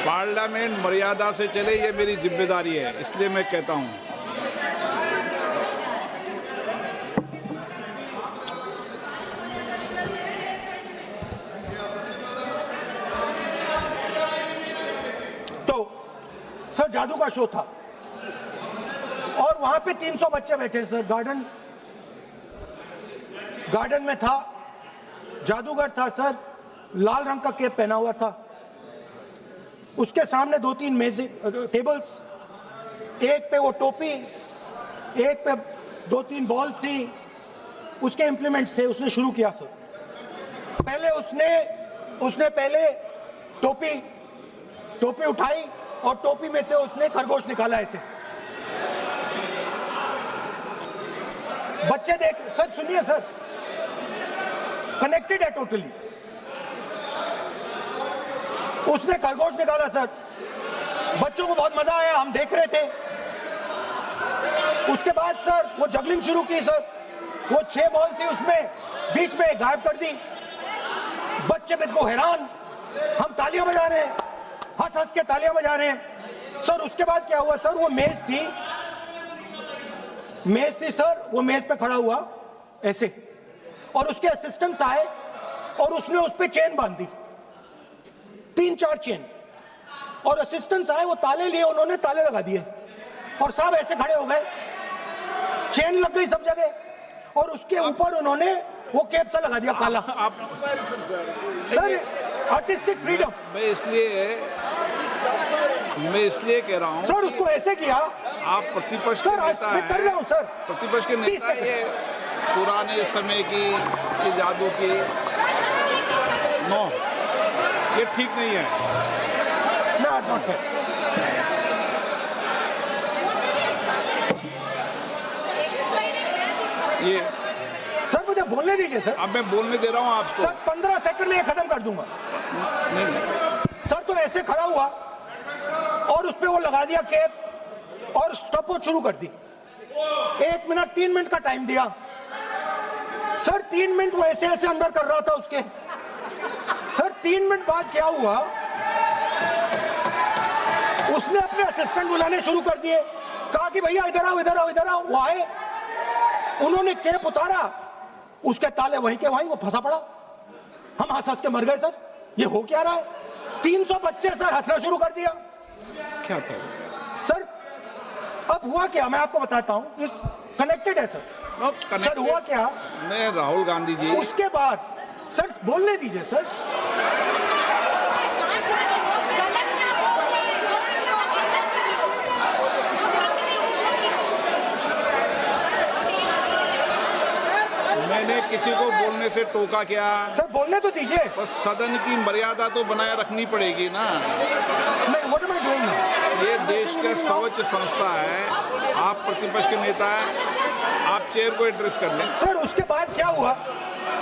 Parliament मर्यादा से चले, ये मेरी जिम्मेदारी है, इसलिए मैं कहता हूं। तो सर जादू का शो था और वहां पे 300 बच्चे बैठे सर। गार्डन में था, जादूगर था सर, लाल रंग का कैप पहना हुआ था। उसके सामने 2-3 मेजें, टेबल्स, एक पे वो टोपी, एक पे 2-3 बॉल थी, उसके इंप्लीमेंट्स थे। उसने शुरू किया सर। पहले उसने पहले टोपी उठाई और टोपी में से उसने खरगोश निकाला ऐसे। बच्चे देख सर, सुनिए सर, कनेक्टेड है टोटली। उसने खरगोश निकाला सर, बच्चों को बहुत मजा आया, हम देख रहे थे। उसके बाद सर वो जगलिंग शुरू की सर। वो 6 बॉल थी, उसमें बीच में गायब कर दी। बच्चे बिल्कुल हैरान, हम तालियां बजा रहे हैं, हंस हंस के तालियां बजा रहे हैं सर। उसके बाद क्या हुआ सर, वो मेज थी सर, वो मेज पे खड़ा हुआ ऐसे, और उसके असिस्टेंट्स आए और उसने उस पे चेन बांध दी, 3-4 चेन। और असिस्टेंट्स आए, वो ताले लिए, उन्होंने ताले लगा दिए और सब ऐसे खड़े हो गए। चेन लग गई सब जगह और उसके ऊपर उन्होंने वो कैप सा लगा दिया काला। Sir artistic freedom. मैं इसलिए कह रहा हूं सर, उसको ऐसे किया। आप प्रतिपक्ष सर मैं कर रहा हूं सर। प्रतिपक्ष के नेता, ये पुराने समय की जादू की नो, ये ठीक नहीं है। Not fair. ये सर मुझे बोलने दीजिए सर। अब मैं बोलने दे रहा हूं आपको। सर 15 सेकंड में ये खत्म कर दूंगा। नहीं। सर तो ऐसे खड़ा हुआ और उस पे वो लगा दिया कैप और स्टॉपवॉच शुरू कर दी। 1 मिनट 3 मिनट का टाइम दिया सर। 3 मिनट वो ऐसे ऐसे अंदर कर रहा था उसके। सर 3 मिनट बाद क्या हुआ, उसने अपने असिस्टेंट बुलाने शुरू कर दिए, कहा कि भैया इधर आओ इधर आओ इधर आओ। वो आए, उन्होंने कैप उतारा, उसके ताले वहीं के वहीं, वो फंसा पड़ा। हम हंस हंस के मर गए सर, ये हो क्या रहा है। 300 बच्चे सर हंसना शुरू कर दिया। क्या था सर? अब हुआ क्या, मैं आपको बताता हूं, इस कनेक्टेड है सर। सर हुआ क्या, मैं राहुल गांधी जी, उसके बाद सर बोलने दीजिए सर। मैंने किसी को बोलने से टोका क्या? सर बोलने तो दीजिए। बस सदन की मर्यादा तो बनाए रखनी पड़ेगी ना। ये देश का सर्वोच्च संस्था है, आप प्रतिपक्ष के नेता हैं, आप चेयर को एड्रेस कर लें। सर उसके बाद क्या हुआ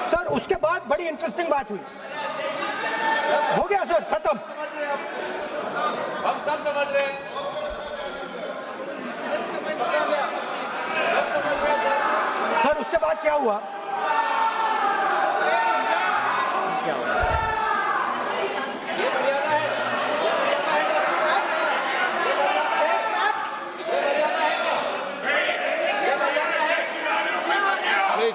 सर, उसके बाद बड़ी इंटरेस्टिंग बात हुई। हो गया सर, खत्म। हम सब समझ रहे हैं। सर उसके बाद क्या हुआ, प्लीज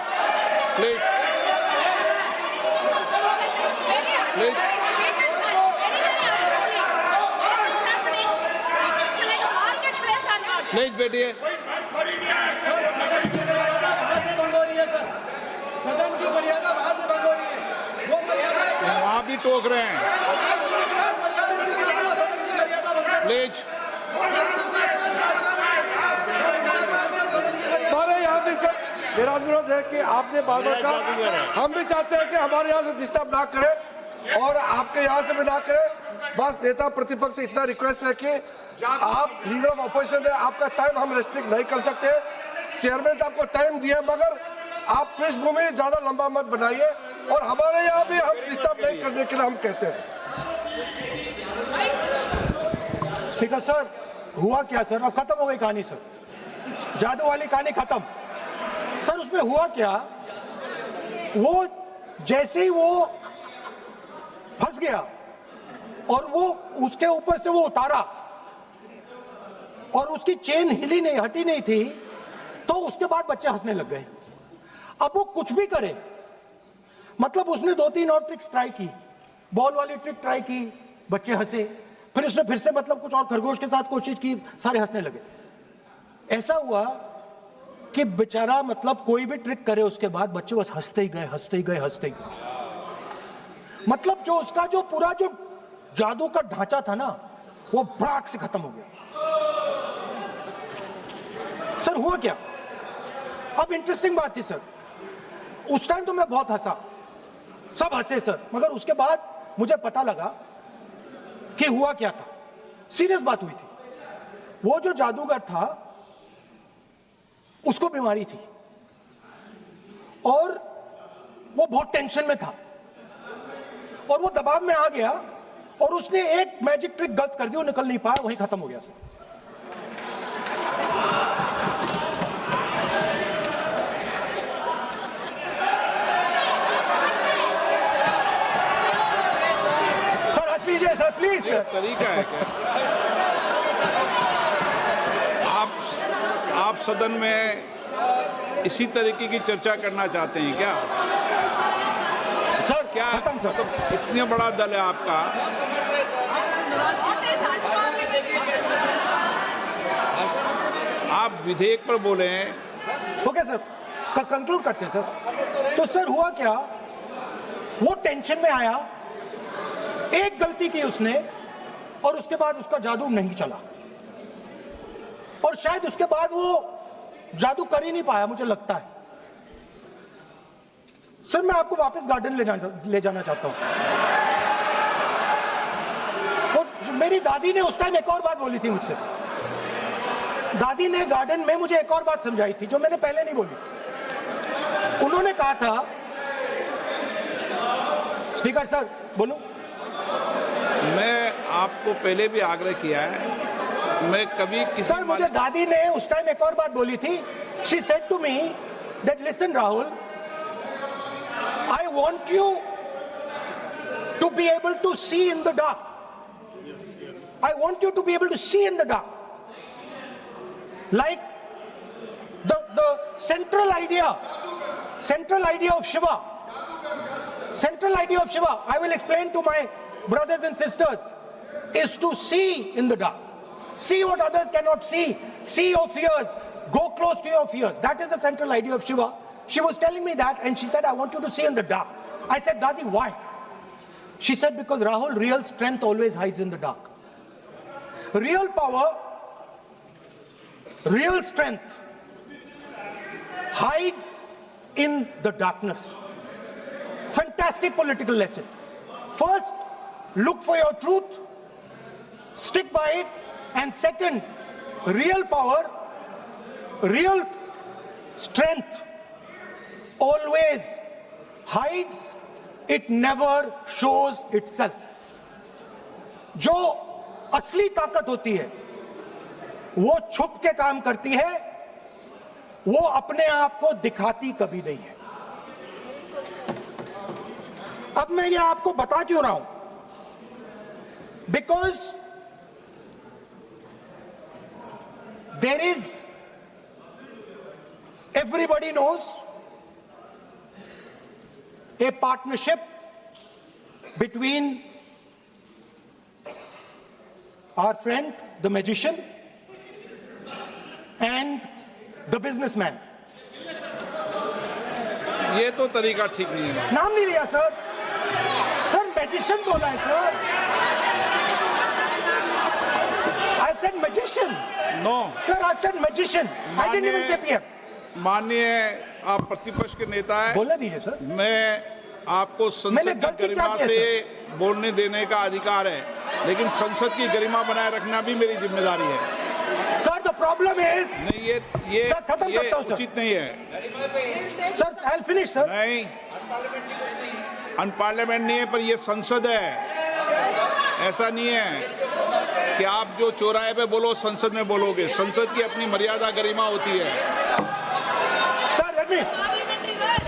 प्लीज बैठिए। सर सदन की मर्यादा वहां से भंग हो रही है सर, सदन की मर्यादा वहां से भंग हो रही है। वो मर्यादा वहां भी टोक रहे हैं। प्लीज हमारे यहाँ भी सर मेरा अनुरोध है कि आपने बार बार कहा, हम भी चाहते हैं कि हमारे यहाँ से डिस्टर्ब ना करें और आपके यहाँ से भी ना करें। बस नेता प्रतिपक्ष से इतना रिक्वेस्ट है कि आप लीडर ऑफ अपोजिशन है, आपका टाइम हम रेस्ट्रिक्ट नहीं कर सकते। चेयरमैन साहब को टाइम दिया, मगर आप पृष्ठभूमि ज्यादा लंबा मत बनाइए और हमारे यहाँ भी हम डिस्टर्ब नहीं करने के लिए हम कहते हैं। स्पीकर सर हुआ क्या सर, अब खत्म हो गई कहानी सर, जादू वाली कहानी खत्म। सर उसमें हुआ क्या, वो जैसे ही वो फंस गया और वो उसके ऊपर से वो उतारा और उसकी चेन हिली नहीं, हटी नहीं थी, तो उसके बाद बच्चे हंसने लग गए। अब वो कुछ भी करे, मतलब उसने 2-3 और ट्रिक्स ट्राई की, बॉल वाली ट्रिक ट्राई की, बच्चे हंसे, फिर उसने फिर से मतलब कुछ और खरगोश के साथ कोशिश की, सारे हंसने लगे। ऐसा हुआ कि बेचारा मतलब कोई भी ट्रिक करे उसके बाद बच्चे बस हंसते ही गए, हंसते ही गए, हंसते ही गए। मतलब जो उसका जो पूरा जो जादू का ढांचा था ना, वो भड़ाक से खत्म हो गया। सर हुआ क्या? अब इंटरेस्टिंग बात थी सर, उस टाइम तो मैं बहुत हंसा, सब हंसे सर, मगर उसके बाद मुझे पता लगा कि हुआ क्या था। सीरियस बात हुई थी। वो जो जादूगर था उसको बीमारी थी और वो बहुत टेंशन में था और वो दबाव में आ गया और उसने एक मैजिक ट्रिक गलत कर दी, वो निकल नहीं पाया, वहीं खत्म हो गया सर। सर हंस लीजिए सर, प्लीज सर। तरीका है क्या? आप सदन में इसी तरीके की चर्चा करना चाहते हैं क्या? सर क्या खत्म सर। तो इतना बड़ा दल है आपका, आप विधेयक पर बोले हैं। ओके सर, कंक्लूड करते हैं सर। तो सर हुआ क्या, वो टेंशन में आया, एक गलती की उसने और उसके बाद उसका जादू नहीं चला और शायद उसके बाद वो जादू कर ही नहीं पाया, मुझे लगता है। सर मैं आपको वापस गार्डन ले जाना चाहता हूं। और मेरी दादी ने उस टाइम एक और बात बोली थी मुझसे। दादी ने गार्डन में मुझे एक और बात समझाई थी जो मैंने पहले नहीं बोली। उन्होंने कहा था, स्पीकर सर बोलूं? मैं आपको पहले भी आग्रह किया है, मैं कभी किसी सर मुझे दादी ने उस टाइम एक और बात बोली थी। She said to me that listen Rahul, I want you to be able to see in the dark. I want you to be able to see in the dark. Like the central idea of Shiva. Central idea of Shiva, I will explain to my brothers and sisters, is to see in the dark. See what others cannot see. See your fears. Go close to your fears. That is the central idea of Shiva. She was telling me that and she said, I want you to see in the dark. I said, Dadi, why? She said, because Rahul, real strength always hides in the dark. Real power, real strength hides in the darkness. Fantastic political lesson. First, look for your truth, stick by it, and second, real power, real strength always hides, it never shows itself. जो असली ताकत होती है वो छुप के काम करती है, वो अपने आप को दिखाती कभी नहीं है। अब मैं ये आपको बता क्यों रहा हूं? Because there is, everybody knows, a partnership between our friend, the magician, and the businessman. ये तो तरीका ठीक नहीं है। नाम नहीं लिया सर, सर मैजिशियन बोला है sir. I've said magician. No. Sir, I've said magician. I didn't even say PM. माननीय आप प्रतिपक्ष के नेता हैं, बोलने दीजिए सर। मैं आपको मैंने संसद गलती की क्या गरिमा की है, से बोलने देने का अधिकार है, लेकिन संसद की गरिमा बनाए रखना भी मेरी जिम्मेदारी है। Sir, the problem is, नहीं, ये सर, खत्म करता हूं, सर। उचित नहीं है। sir, I'll finish, sir. नहीं, अनपार्लियामेंट नहीं है, पर ये संसद है। ऐसा नहीं है कि आप जो चौराहे पे बोलो संसद में बोलोगे। संसद की अपनी मर्यादा गरिमा होती है। Sir, let me.